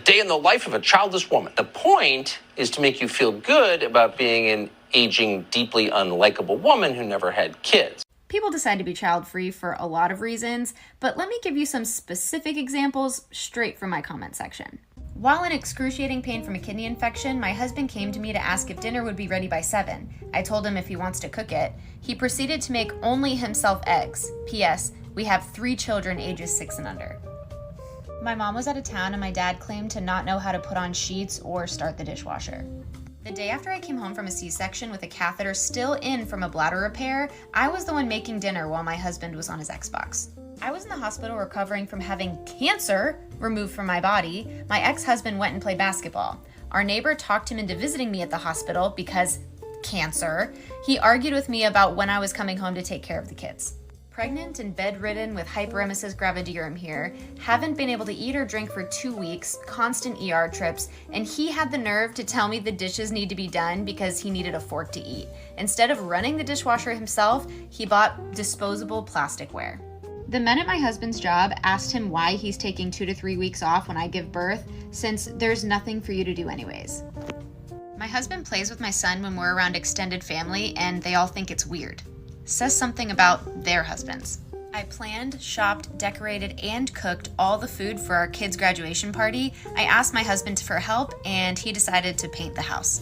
Day in the life of a childless woman. The point is to make you feel good about being an aging, deeply unlikable woman who never had kids. People decide to be child-free for a lot of reasons, but let me give you some specific examples straight from my comment section. While in excruciating pain from a kidney infection, my husband came to me to ask if dinner would be ready by 7. I told him if he wants to cook it. He proceeded to make only himself eggs. P.S. We have 3 children ages 6 and under. My mom was out of town and my dad claimed to not know how to put on sheets or start the dishwasher. The day after I came home from a C-section with a catheter still in from a bladder repair, I was the one making dinner while my husband was on his Xbox. I was in the hospital recovering from having cancer removed from my body. My ex-husband went and played basketball. Our neighbor talked him into visiting me at the hospital because cancer. He argued with me about when I was coming home to take care of the kids. Pregnant and bedridden with hyperemesis gravidarum here, haven't been able to eat or drink for 2 weeks, constant ER trips, and he had the nerve to tell me the dishes need to be done because he needed a fork to eat. Instead of running the dishwasher himself, he bought disposable plasticware. The men at my husband's job asked him why he's taking 2 to 3 weeks off when I give birth, since there's nothing for you to do anyways. My husband plays with my son when we're around extended family, and they all think it's weird. Says something about their husbands. I planned, shopped, decorated, and cooked all the food for our kids' graduation party. I asked my husband for help, and he decided to paint the house.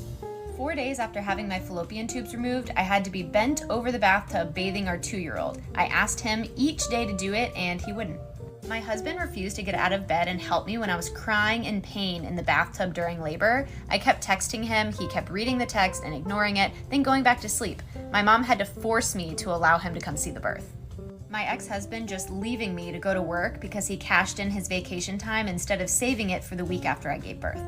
4 days after having my fallopian tubes removed, I had to be bent over the bathtub bathing our 2-year-old. I asked him each day to do it, and he wouldn't. My husband refused to get out of bed and help me when I was crying in pain in the bathtub during labor. I kept texting him, he kept reading the text and ignoring it, then going back to sleep. My mom had to force me to allow him to come see the birth. My ex-husband just leaving me to go to work because he cashed in his vacation time instead of saving it for the week after I gave birth.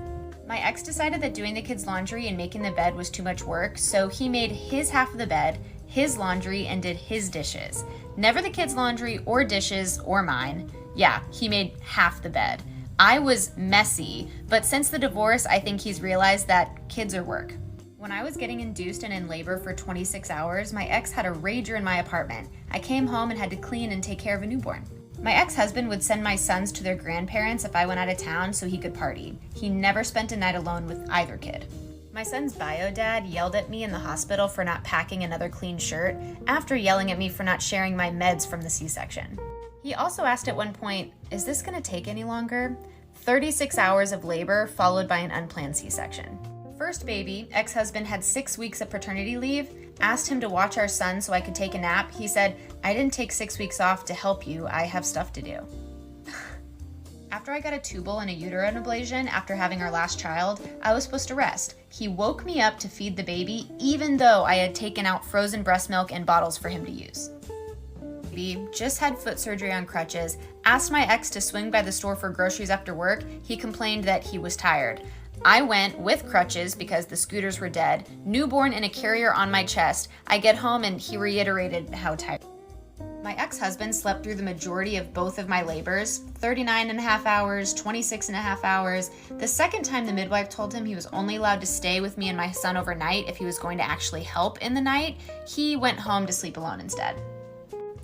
My ex decided that doing the kids' laundry and making the bed was too much work, so he made his half of the bed, his laundry, and did his dishes. Never the kids' laundry or dishes or mine. Yeah, he made half the bed. I was messy, but since the divorce, I think he's realized that kids are work. When I was getting induced and in labor for 26 hours, my ex had a rager in my apartment. I came home and had to clean and take care of a newborn. My ex-husband would send my sons to their grandparents if I went out of town so he could party. He never spent a night alone with either kid. My son's bio dad yelled at me in the hospital for not packing another clean shirt after yelling at me for not sharing my meds from the C-section. He also asked at one point, "Is this gonna take any longer?" 36 hours of labor followed by an unplanned C-section. First baby, ex-husband had 6 weeks of paternity leave, asked him to watch our son so I could take a nap. He said, "I didn't take 6 weeks off to help you, I have stuff to do." After I got a tubal and a uterine ablation after having our last child, I was supposed to rest. He woke me up to feed the baby, even though I had taken out frozen breast milk and bottles for him to use. Just had foot surgery on crutches, asked my ex to swing by the store for groceries after work. He complained that he was tired. I went with crutches because the scooters were dead, newborn in a carrier on my chest. I get home and he reiterated how tired. My ex-husband slept through the majority of both of my labors, 39 and a half hours, 26 and a half hours. The second time the midwife told him he was only allowed to stay with me and my son overnight if he was going to actually help in the night, he went home to sleep alone instead.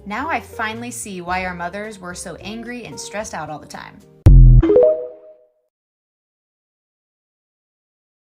Now I finally see why our mothers were so angry and stressed out all the time.